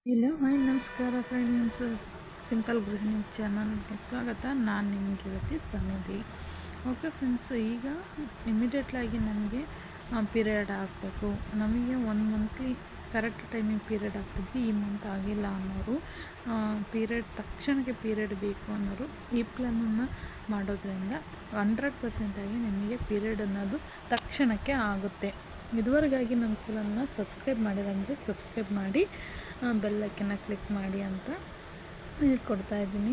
Hello hi ನಮಸ್ಕಾರ friends, simple ಗೃಹಿಣಿ ಚಾನಲ್ಗೆ ಸ್ವಾಗತ. ನಾನು ನಿಮ್ಮ ಗೆಳತಿ ಸನ್ನಿಧಿ. ಓಕೆ ಫ್ರೆಂಡ್ಸ್, ಈಗ ಇಮಿಡಿಯೇಟ್ಲಾಗಿ ನಮಗೆ ಪೀರಿಯಡ್ ಆಗಬೇಕು. ನಮಗೆ 1 ಮಂತ್ಲಿ ಕರೆಕ್ಟ್ ಟೈಮಿಂಗ್ ಪೀರಿಯಡ್ ಆಗ್ತಿದ್ವಿ, ಈ ಮಂತ್ ಆಗಿಲ್ಲ ಅನ್ನೋರು, ತಕ್ಷಣಕ್ಕೆ ಪೀರಿಯಡ್ ಬೇಕು ಅನ್ನೋರು ಈ ಪ್ಲ್ಯಾನನ್ನು ಮಾಡೋದ್ರಿಂದ 100% ಆಗಿ ನಿಮಗೆ ಪೀರಿಯಡ್ ಅನ್ನೋದು ತಕ್ಷಣಕ್ಕೆ ಆಗುತ್ತೆ. ಇದುವರೆಗಾಗಿ ನಮ್ಮ ಚಾನಲ್ನ ಸಬ್ಸ್ಕ್ರೈಬ್ ಮಾಡಿದಂದರೆ ಸಬ್ಸ್ಕ್ರೈಬ್ ಮಾಡಿ, ಬೆಲ್ಲೈಕನ್ನ ಕ್ಲಿಕ್ ಮಾಡಿ ಅಂತ ಹೇಳ್ಕೊಡ್ತಾಯಿದ್ದೀನಿ.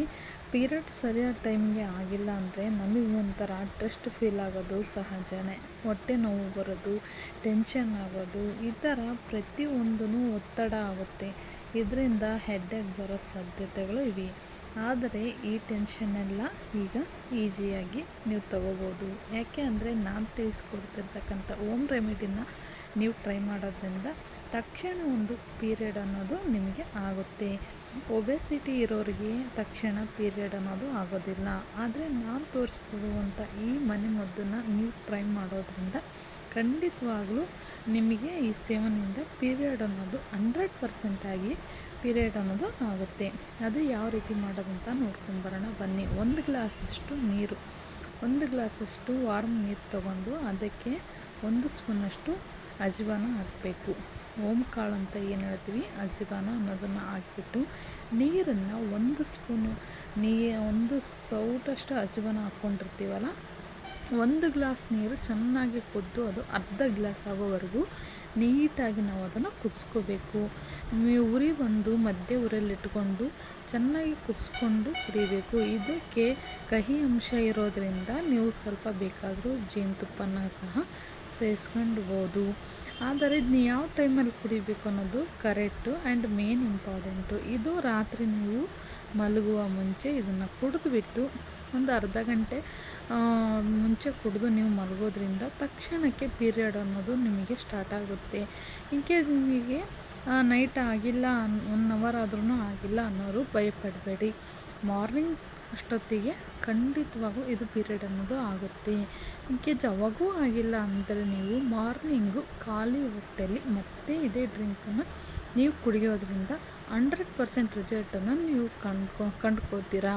ಪೀರಿಯಡ್ ಸರಿಯಾದ ಟೈಮಿಗೆ ಆಗಿಲ್ಲ ಅಂದರೆ ನಮಗೆ ಒಂಥರ ಸ್ಟ್ರೆಸ್ಟ್ ಫೀಲ್ ಆಗೋದು ಸಹಜನೇ. ಹೊಟ್ಟೆ ನೋವು ಬರೋದು, ಟೆನ್ಷನ್ ಆಗೋದು, ಈ ಥರ ಪ್ರತಿಯೊಂದೂ ಒತ್ತಡ ಆಗುತ್ತೆ. ಇದರಿಂದ ಹೆಡ್ಏಕ್ ಬರೋ ಸಾಧ್ಯತೆಗಳು ಇವೆ. ಆದರೆ ಈ ಟೆನ್ಷನ್ನೆಲ್ಲ ಈಗ ಈಸಿಯಾಗಿ ನೀವು ತಗೋಬೋದು. ಯಾಕೆ ಅಂದರೆ ನಾನು ತಿಳಿಸ್ಕೊಡ್ತಿರ್ತಕ್ಕಂಥ ಓಮ್ ರೆಮಿಡಿನ ನೀವು ಟ್ರೈ ಮಾಡೋದ್ರಿಂದ ತಕ್ಷಣ ಒಂದು ಪೀರಿಯಡ್ ಅನ್ನೋದು ನಿಮಗೆ ಆಗುತ್ತೆ. ಒಬೆಸಿಟಿ ಇರೋರಿಗೆ ತಕ್ಷಣ ಪೀರಿಯಡ್ ಅನ್ನೋದು ಆಗೋದಿಲ್ಲ. ಆದರೆ ನಾನು ತೋರಿಸ್ಕೊಡುವಂಥ ಈ ಮನೆಮದ್ದನ್ನು ನೀವು ಟ್ರೈ ಮಾಡೋದ್ರಿಂದ ಖಂಡಿತವಾಗ್ಲೂ ನಿಮಗೆ ಈ ಸೇವನೆಯಿಂದ ಪೀರಿಯಡ್ ಅನ್ನೋದು 100% ಆಗಿ ಪೀರಿಯಡ್ ಅನ್ನೋದು ಆಗುತ್ತೆ. ಅದು ಯಾವ ರೀತಿ ಮಾಡೋದಂತ ನೋಡ್ಕೊಂಬರೋಣ ಬನ್ನಿ. 1 ಗ್ಲಾಸಷ್ಟು ವಾರ್ಮ್ ನೀರು ತೊಗೊಂಡು ಅದಕ್ಕೆ 1 ಸ್ಪೂನಷ್ಟು ಅಜ್ವಾನ ಹಾಕಬೇಕು. ಓಮ್ ಕಾಳು ಅಂತ ಏನು ಹೇಳ್ತೀವಿ, ಅಜ್ವಾನ ಅನ್ನೋದನ್ನು ಹಾಕಿಬಿಟ್ಟು ನೀರನ್ನು 1 ಸ್ಪೂನು 1 ಸೌಟಷ್ಟು ಅಜ್ವಾನ ಹಾಕ್ಕೊಂಡಿರ್ತೀವಲ್ಲ, 1 ಗ್ಲಾಸ್ ನೀರು ಚೆನ್ನಾಗಿ ಕುದ್ದು ಅದು ಅರ್ಧ ಗ್ಲಾಸ್ ಆಗೋವರೆಗೂ ನೀಟಾಗಿ ನಾವು ಅದನ್ನು ಕುದಿಸ್ಕೋಬೇಕು. ಉರಿ ಬಂದು ಮಧ್ಯೆ ಉರಿಯಲ್ಲಿಟ್ಕೊಂಡು ಚೆನ್ನಾಗಿ ಕುದಿಸ್ಕೊಂಡು ಕುಡಿಬೇಕು. ಇದಕ್ಕೆ ಕಹಿ ಅಂಶ ಇರೋದರಿಂದ ನೀವು ಸ್ವಲ್ಪ ಬೇಕಾದರೂ ಜೇನುತುಪ್ಪನ ಸಹ ಸೇರಿಸ್ಕೊಂಡ್ಬೋದು. ಆದರೆ ಇದನ್ನ ಯಾವ ಟೈಮಲ್ಲಿ ಕುಡಿಬೇಕು ಅನ್ನೋದು ಕರೆಕ್ಟು ಆ್ಯಂಡ್ ಮೇನ್ ಇಂಪಾರ್ಟೆಂಟು. ಇದು ರಾತ್ರಿ ನೀವು ಮಲಗುವ ಮುಂಚೆ ಇದನ್ನು ಕುಡಿದ್ಬಿಟ್ಟು ಒಂದು ಅರ್ಧ ಗಂಟೆ ಮುಂಚೆ ಕುಡಿದು ನೀವು ಮಲಗೋದ್ರಿಂದ ತಕ್ಷಣಕ್ಕೆ ಪೀರಿಯಡ್ ಅನ್ನೋದು ನಿಮಗೆ ಸ್ಟಾರ್ಟ್ ಆಗುತ್ತೆ. ಇನ್ ಕೇಸ್ ನಿಮಗೆ ನೈಟ್ ಆಗಿಲ್ಲ, 1 ಅವರ್ ಆದ್ರೂ ಆಗಿಲ್ಲ ಅನ್ನೋರು ಭಯಪಡಬೇಡಿ. ಮಾರ್ನಿಂಗ್ ಅಷ್ಟೊತ್ತಿಗೆ ಖಂಡಿತವಾಗೂ ಇದು ಪೀರಿಯಡ್ ಅನ್ನೋದು ಆಗುತ್ತೆ. ಇನ್ ಕೇಸ್ ಅವಾಗೂ ಆಗಿಲ್ಲ ಅಂದರೆ ನೀವು ಮಾರ್ನಿಂಗು ಖಾಲಿ ಹೊಟ್ಟೆಯಲ್ಲಿ ಮತ್ತೆ ಇದೇ ಡ್ರಿಂಕನ್ನು ನೀವು ಕುಡಿಯೋದ್ರಿಂದ 100% ರಿಸಲ್ಟನ್ನು ನೀವು ಕಂಡುಕೊಳ್ತೀರಾ.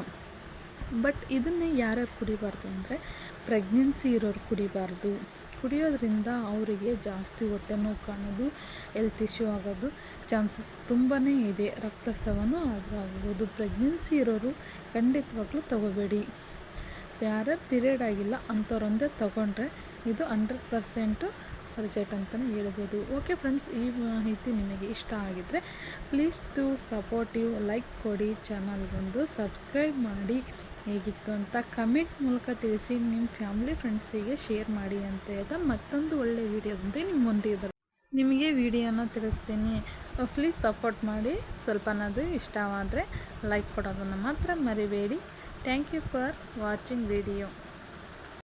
ಬಟ್ ಇದನ್ನೇ ಯಾರ್ಯಾರು ಕುಡಿಬಾರ್ದು ಅಂದರೆ ಪ್ರೆಗ್ನೆನ್ಸಿ ಇರೋರು ಕುಡಿಯೋದ್ರಿಂದ ಅವರಿಗೆ ಜಾಸ್ತಿ ಹೊಟ್ಟೆ ನೋವು ಕಾಣೋದು, ಹೆಲ್ತ್ ಇಶ್ಯೂ ಆಗೋದು ಚಾನ್ಸಸ್ ತುಂಬಾ ಇದೆ. ರಕ್ತಸ್ರಾವನೂ ಆಗ್ಬೋದು. ಪ್ರೆಗ್ನೆನ್ಸಿ ಇರೋರು ಖಂಡಿತವಾಗ್ಲೂ ತಗೋಬೇಡಿ. ಯಾರ್ಯಾರು ಪೀರಿಯಡ್ ಆಗಿಲ್ಲ ಅಂಥವ್ರೊಂದೇ ತೊಗೊಂಡ್ರೆ ಇದು 100% ರಿಸಲ್ಟ್ ಅಂತಲೇ ಹೇಳ್ಬೋದು. ಓಕೆ ಫ್ರೆಂಡ್ಸ್, ಈ ಮಾಹಿತಿ ನಿಮಗೆ ಇಷ್ಟ ಆಗಿದ್ದರೆ ಪ್ಲೀಸ್ ಟು ಸಪೋರ್ಟಿವ್ ಲೈಕ್ ಕೊಡಿ, ಚಾನಲ್ಗೊಂದು ಸಬ್ಸ್ಕ್ರೈಬ್ ಮಾಡಿ, ಹೇಗಿತ್ತು ಅಂತ ಕಮೆಂಟ್ ಮೂಲಕ ತಿಳಿಸಿ, ನಿಮ್ಮ ಫ್ಯಾಮಿಲಿ ಫ್ರೆಂಡ್ಸಿಗೆ ಶೇರ್ ಮಾಡಿ ಅಂತ ಹೇಳ್ತಾ ಮತ್ತೊಂದು ಒಳ್ಳೆಯ ವೀಡಿಯೋದಂತೆ ನಿಮ್ಮ ಮುಂದೆ ನಿಮಗೆ ವಿಡಿಯೋನ ತಿಳಿಸ್ತೀನಿ. ಪ್ಲೀಸ್ ಸಪೋರ್ಟ್ ಮಾಡಿ. ಸ್ವಲ್ಪನಾದರೂ ಇಷ್ಟವಾದರೆ ಲೈಕ್ ಕೊಡೋದನ್ನು ಮಾತ್ರ ಮರಿಬೇಡಿ. Thank you for watching video.